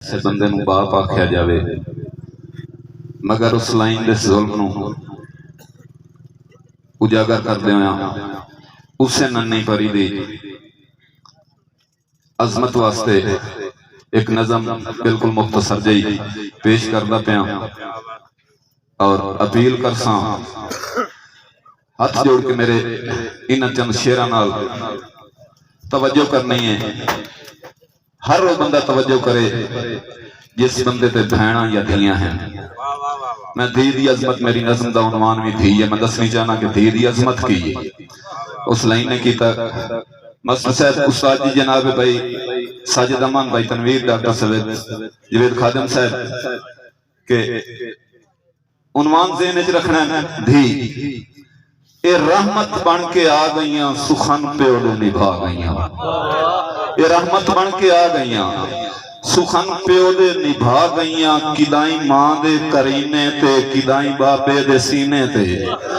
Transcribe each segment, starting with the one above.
किसी बंदे नूं बाप आख्या जाए, मगर उस लाइन दे जुल्म नूं उजागर करदे होया उसे नन्ही परी दी अजमत वास्ते एक नज़म बिल्कुल मुख्तसर जी पेश करदा पिया और अपील करसा हाथ जोड़ के मेरे इन चंद शेरां नाल तवज्जो करनी है। हर वो बंदा तवज्जो करे जिस बंदे ते भैणा या धियां हैं। मैं धी दी अजमत मेरी नज़म दा उन्वान भी धी है, मैं दसनी चाहना कि धी दी अजमत की है। उस लाइन ने कीता मस्त साहब उस्ताद जी जनाब भाई साजिद अमान भाई तनवीर डॉक्टर जवेद खादिम साहब के उन्वान ज़हन च रखना है। धी ये रहमत बन के आ गई सुखन प्यो दे निभा गई, ये रहमत बन के आ गई सुखन प्यो दे निभा गई, किदाई मां दे करीने ते किदाई बाबे दे सीने ते।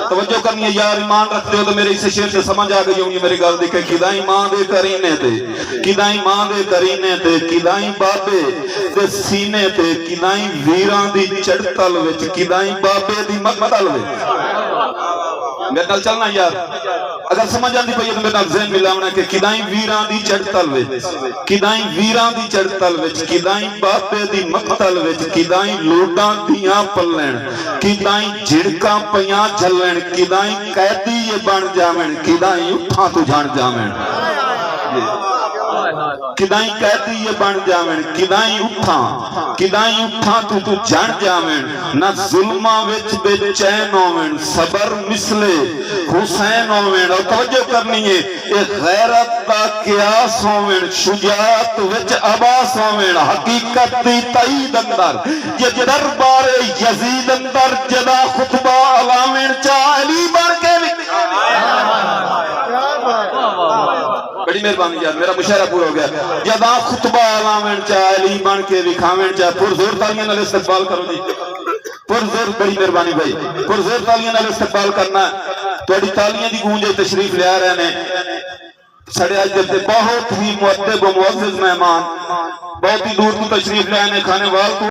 तवज्जो करनी है यार, ईमान रखते हो तो मेरे इस शेर से समझ आ गई होंगी मेरी गल देखे। किदाई मां दे करीने ते किदाई मां दे करीने ते किदाई बाबे दे सीने ते किदाई वीरां दी चढ़तल विच किदाई बाबे दी मकतल विच। मेरे नाल चलना यार, अगर समझ आती पई तो मेरे नाल ज़हन मिलावना कि किदाई वीरां दी चढ़तल विच किदाई वीरां दी चढ़तल विच किदाई बाबे दी मकतल विच किदाई लोडां दियां पल्लण किदाई झिड़कां पईयां झल्लण किदाई कैदी ये बन जावण किदाई उठां तू जान जावण किदाई कैदी ये बन जावण किदाई उठां तू जान जावण ना जुल्मा विच बेचैन होवण सबर मिसले हुसैन होवण। और तवज्जो करनी है ये गैरत दा कियास होवण शुजाअत विच अबास होवण हकीकत दी तईद अंदर ये दरबार यजीद अंदर जदा खुतबा अलावण चा अली बन के। बड़ी मेहरबानी यार, मेरा मुशायरा पूरा हो गया। जदा खुतबा अलावण चा अली बन के विखावण चा। पुरजोर तालियां नाल इस्तकबाल करो जी, पुरजोर। बड़ी मेहरबानी भाई, पुरजोर तालियां नाल इस्तकबाल करना। तुहाडी तालियां दी गूंज तशरीफ ले आ रहे ने साढ़े अज दे बहुत ही मुअद्दब व मुअज़्ज़ज़ मेहमान, बहुत ही दूर तो तशरीफ ले आए ने खाने वाल।